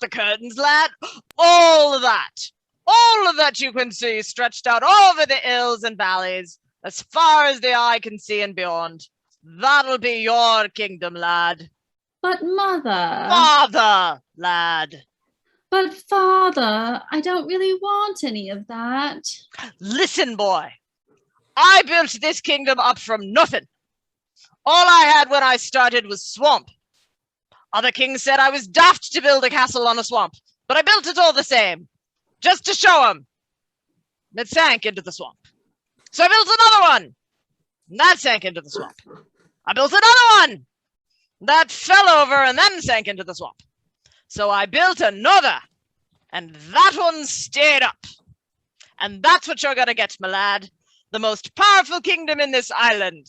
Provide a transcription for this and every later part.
the curtains, lad. All of that you can see stretched out over the hills and valleys, as far as the eye can see and beyond. That'll be your kingdom, lad. But Mother... Father, lad. But Father, I don't really want any of that. Listen, boy. I built this kingdom up from nothing. All I had when I started was swamp. Other kings said I was daft to build a castle on a swamp, but I built it all the same, just to show them. It sank into the swamp. So I built another one. And that sank into the swamp. I built another one. That fell over and then sank into the swamp. So I built another, and that one stayed up. And that's what you're gonna get, my lad. The most powerful kingdom in this island.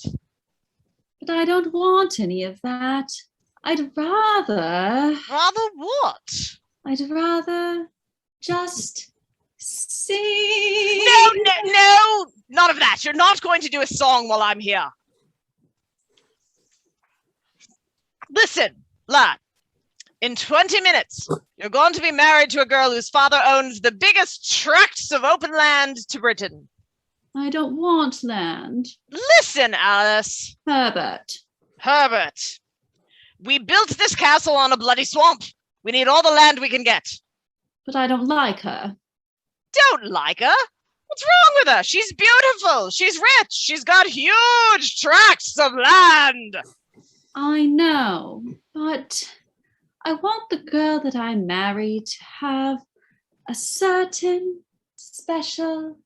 But I don't want any of that. I'd rather... Rather what? I'd rather just sing. No, none of that. You're not going to do a song while I'm here. Listen, lad. In 20 minutes, you're going to be married to a girl whose father owns the biggest tracts of open land to Britain. I don't want land. Listen, Alice. Herbert. We built this castle on a bloody swamp. We need all the land we can get. But I don't like her. Don't like her? What's wrong with her? She's beautiful. She's rich. She's got huge tracts of land. I know, but I want the girl that I marry to have a certain special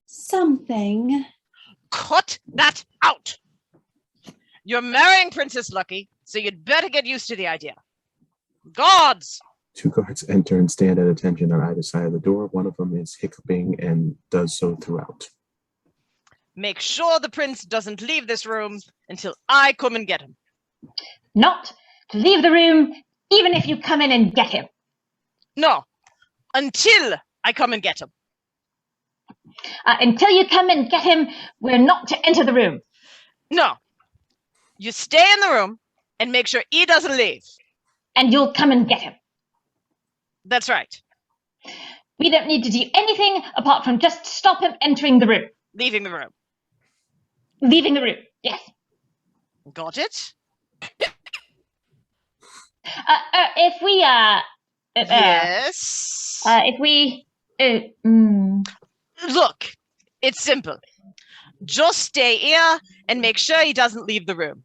something. Cut that out. You're marrying Princess Lucky, so you'd better get used to the idea. Guards! 2 guards enter and stand at attention on either side of the door. One of them is hiccuping and does so throughout. Make sure the prince doesn't leave this room until I come and get him. Not to leave the room, even if you come in and get him. No, until I come and get him. Until you come and get him, we're not to enter the room. No. You stay in the room and make sure he doesn't leave. And you'll come and get him. That's right. We don't need to do anything apart from just stop him entering the room. Leaving the room. Leaving the room, yes. Got it? If we, yes? If we, Look, it's simple. Just stay here and make sure he doesn't leave the room.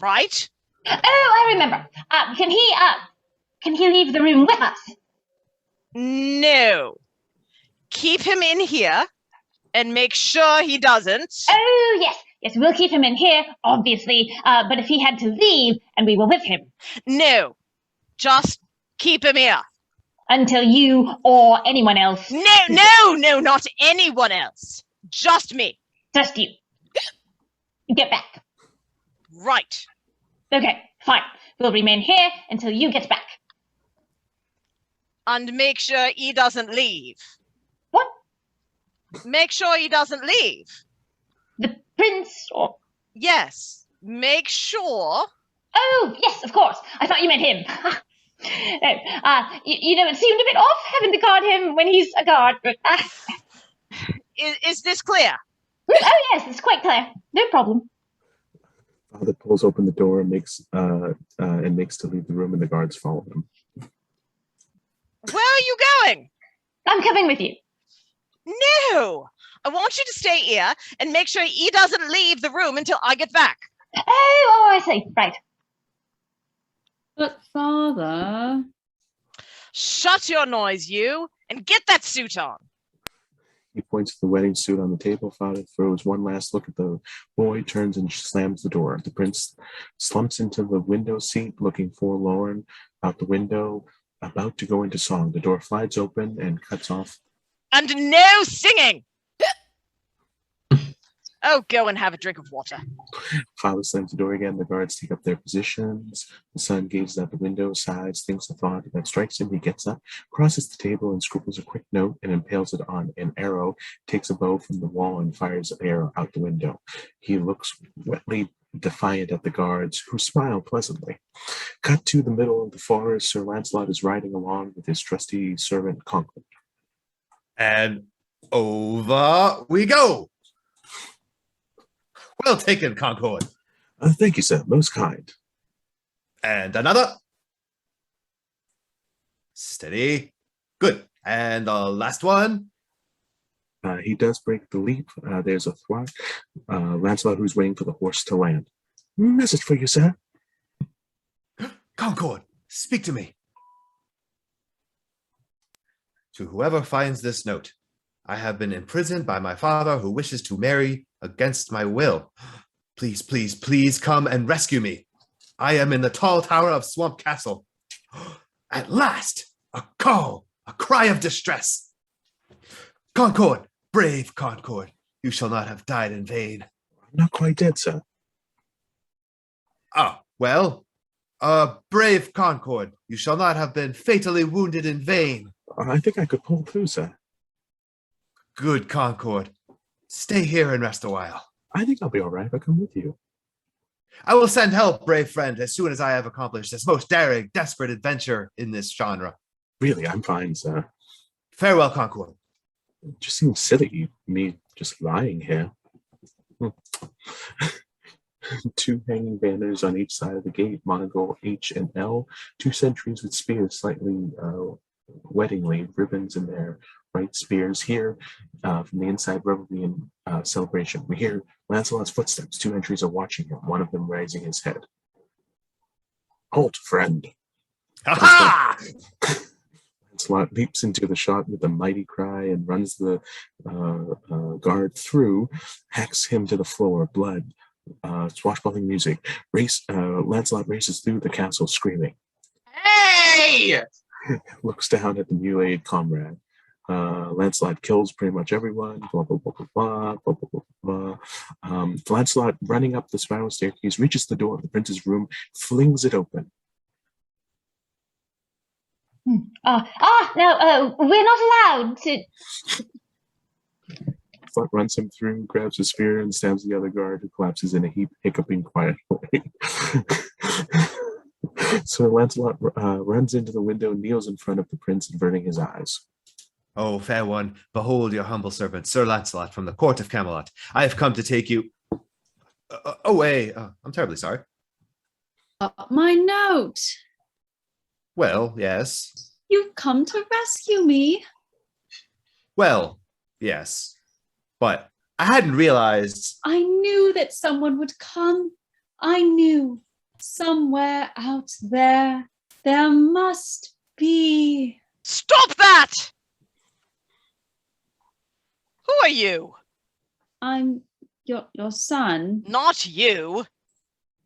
Right? Oh, I remember. Can he leave the room with us? No. Keep him in here and make sure he doesn't. Oh, yes. Yes, we'll keep him in here, obviously. But if he had to leave and we were with him. No. Just keep him here. Until you or anyone else. No, not anyone else. Just me. Just you. Get back. Right. Okay, fine. We'll remain here until you get back. And make sure he doesn't leave. What? Make sure he doesn't leave. The prince or... Yes. Make sure. Oh, yes, of course. I thought you meant him. No, you know, it seemed a bit off having to guard him when he's a guard. But, Is this clear? Oh, yes, it's quite clear. No problem. Father pulls open the door and makes to leave the room, and the guards follow him. Where are you going? I'm coming with you. No! I want you to stay here and make sure he doesn't leave the room until I get back. Oh, I see. Right. But Father... Shut your noise, you, and get that suit on. He points to the wedding suit on the table. Father throws one last look at the boy, turns and slams the door. The prince slumps into the window seat, looking forlorn out the window, about to go into song. The door flies open and cuts off. And no singing! Oh, go and have a drink of water. Father slams the door again. The guards take up their positions. The son gazes out the window, sighs, thinks a thought that strikes him. He gets up, crosses the table, and scribbles a quick note and impales it on an arrow, takes a bow from the wall and fires the arrow out the window. He looks wetly defiant at the guards, who smile pleasantly. Cut to the middle of the forest. Sir Lancelot is riding along with his trusty servant Concorde. And over we go. Well taken, Concorde. Thank you, sir. Most kind. And another. Steady. Good. And the last one. He does break the leap. There's a thwart. Lancelot, who's waiting for the horse to land. Message for you, sir. Concorde, speak to me. To whoever finds this note, I have been imprisoned by my father who wishes to marry against my will. Please, please, please come and rescue me. I am in the tall tower of Swamp Castle. At last, a call, a cry of distress. Concorde, brave Concorde, you shall not have died in vain. I'm not quite dead, sir. Ah, well, brave Concorde, you shall not have been fatally wounded in vain. I think I could pull through, sir. Good Concorde, stay here and rest a while. I think I'll be all right if I come with you. I will send help, brave friend, as soon as I have accomplished this most daring, desperate adventure in this genre. Really, I'm fine, sir. Farewell, Concorde. It just seems silly, me just lying here. Two hanging banners on each side of the gate, monocle H and L. Two sentries with spears slightly weddingly, ribbons in their right spears. Here, from the inside, revelry and celebration. We hear Lancelot's footsteps. Two entries are watching him, one of them raising his head. Halt, friend. Ha-ha! Lancelot leaps into the shot with a mighty cry and runs the guard through, hacks him to the floor, blood, swashbuckling music. Lancelot races through the castle screaming. Hey! Looks down at the mutilated comrade. Lancelot kills pretty much everyone. Blah, blah, blah, blah, blah, blah, blah, blah, blah. Lancelot, running up the spiral staircase, reaches the door of the prince's room, flings it open. No, we're not allowed to. Flut runs him through, grabs his spear, and stabs the other guard, who collapses in a heap, hiccuping quietly. So Lancelot runs into the window, kneels in front of the prince, averting his eyes. Oh, fair one, behold your humble servant, Sir Lancelot, from the court of Camelot. I have come to take you away. I'm terribly sorry. My note. Well, yes. You've come to rescue me. Well, yes. But I hadn't realized. I knew that someone would come. I knew somewhere out there must be. Stop that! Who are you? I'm your son. Not you.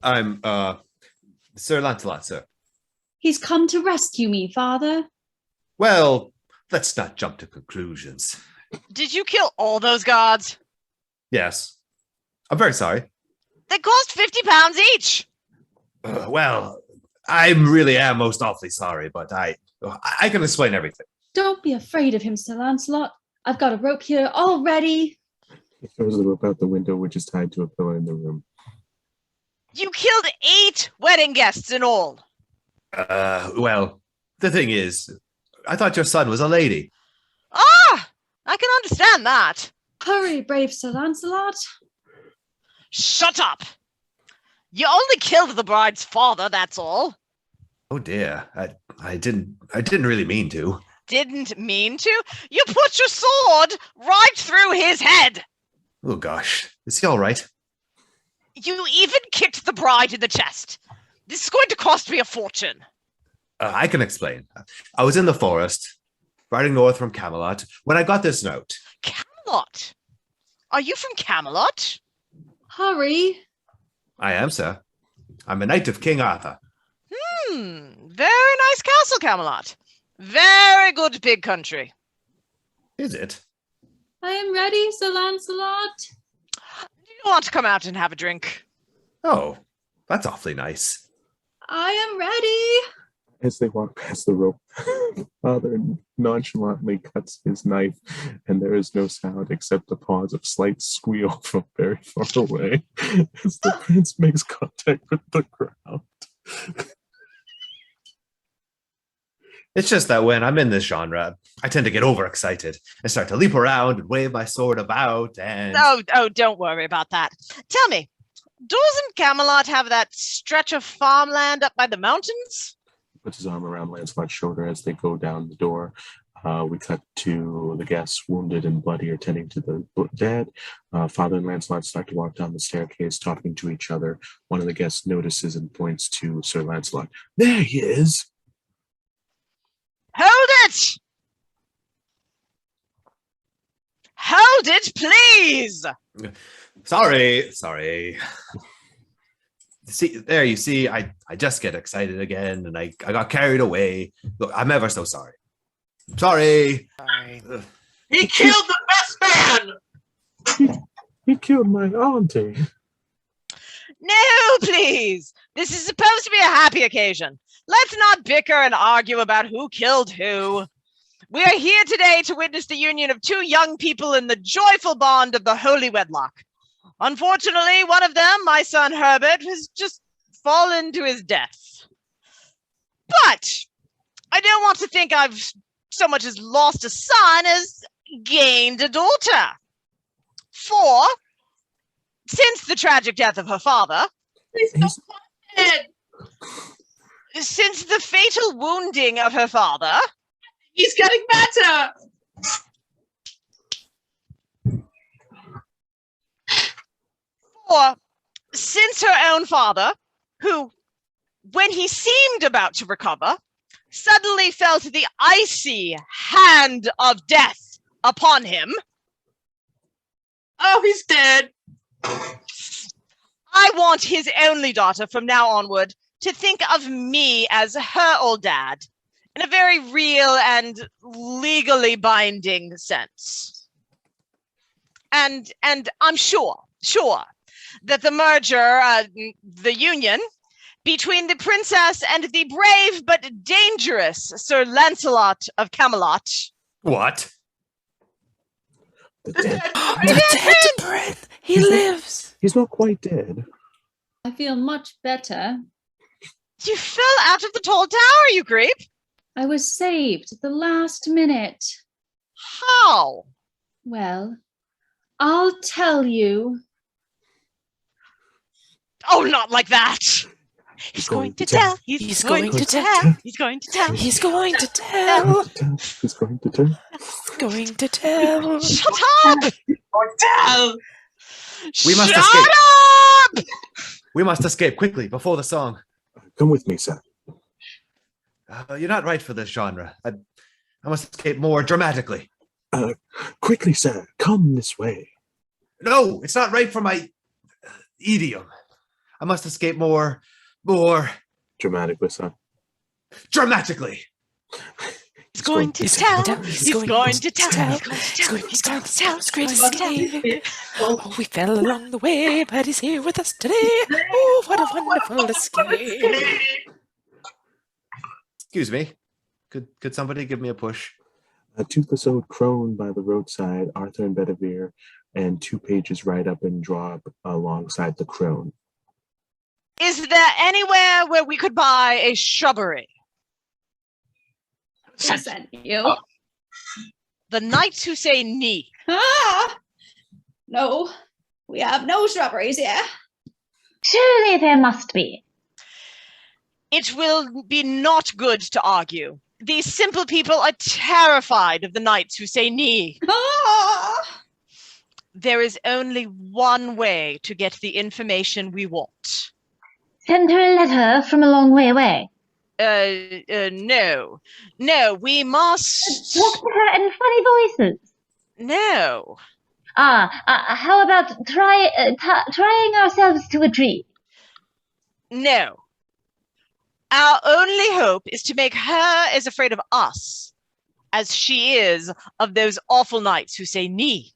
I'm, Sir Lancelot, sir. He's come to rescue me, father. Well, let's not jump to conclusions. Did you kill all those guards? Yes. I'm very sorry. They cost £50 each. Well, I really am most awfully sorry, but I can explain everything. Don't be afraid of him, Sir Lancelot. I've got a rope here already. He throws the rope out the window, which is tied to a pillar in the room. You killed 8 wedding guests in all. Well, the thing is, I thought your son was a lady. Ah, I can understand that. Hurry, brave Sir Lancelot. Shut up. You only killed the bride's father, that's all. Oh dear, I didn't really mean to. Didn't mean to? You put your sword right through his head. Oh gosh, is he all right? You even kicked the bride in the chest. This is going to cost me a fortune. I can explain. I was in the forest, riding north from Camelot, when I got this note. Camelot? Are you from Camelot? Hurry. I am, sir. I'm a knight of King Arthur. Very nice castle, Camelot. Very good big country. Is it? I am ready, Sir Lancelot. Do you want to come out and have a drink? Oh, that's awfully nice. I am ready. As they walk past the rope, Father nonchalantly cuts his knife, and there is no sound except the pause of slight squeal from very far away as the prince makes contact with the ground. It's just that when I'm in this genre, I tend to get overexcited and start to leap around and wave my sword about and... Oh, don't worry about that. Tell me, doesn't Camelot have that stretch of farmland up by the mountains? Puts his arm around Lancelot's shoulder as they go down the door. We cut to the guests, wounded and bloody, are tending to the dead. Father and Lancelot start to walk down the staircase, talking to each other. One of the guests notices and points to Sir Lancelot. There he is! Hold it! Hold it, please! Sorry. See, there you see, I just get excited again, and I got carried away. Look, I'm ever so sorry. Sorry. He killed the best man! He killed my auntie. No, please. This is supposed to be a happy occasion. Let's not bicker and argue about who killed who. We are here today to witness the union of two young people in the joyful bond of the holy wedlock. Unfortunately, one of them, my son Herbert, has just fallen to his death. But I don't want to think I've so much as lost a son as gained a daughter. For, since the tragic death of her father, since the fatal wounding of her father, He's getting better! or since her own father, who, when he seemed about to recover, suddenly felt the icy hand of death upon him. Oh, he's dead! I want his only daughter from now onward to think of me as her old dad in a very real and legally binding sense. And I'm sure that the merger, the union between the princess and the brave but dangerous Sir Lancelot of Camelot. What? The dead. The dead prince! He lives! He's not quite dead. I feel much better. You fell out of the tall tower, you creep. I was saved at the last minute. How? Well, I'll tell you. Oh, not like that. He's going to tell. He's going to tell. He's going to tell. He's going to tell. He's going to tell. Going to tell. Shut up! Tell. We must Shut escape. up! We must escape quickly before the song. Come with me, sir. You're not right for this genre. I must escape more dramatically. Quickly, sir. Come this way. No, it's not right for my idiom. I must escape more Dramatically, sir. dramatically. He's going to tell. He's going to tell. He's going to tell. Great escape. Oh, we fell along the way, but he's here with us today. Oh, what a wonderful escape. Excuse me. Could somebody give me a push? A toothless old crone by the roadside, Arthur and Bedevere, and 2 pages ride up and draw up alongside the crone. Is there anywhere where we could buy a shrubbery? I sent you. The knights who say knee. Ah! No, we have no shrubberies here. Surely there must be. It will be not good to argue. These simple people are terrified of the knights who say knee. Ah! There is only one way to get the information we want. Send her a letter from a long way away. No. No, we must... Talk to her in funny voices. No. How about trying ourselves to a tree? No. Our only hope is to make her as afraid of us as she is of those awful knights who say knee.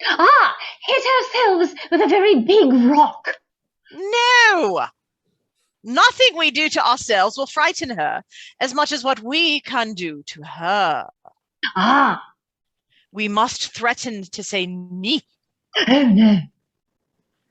Hit ourselves with a very big rock. No! Nothing we do to ourselves will frighten her as much as what we can do to her. Ah, We must threaten to say ni. oh no.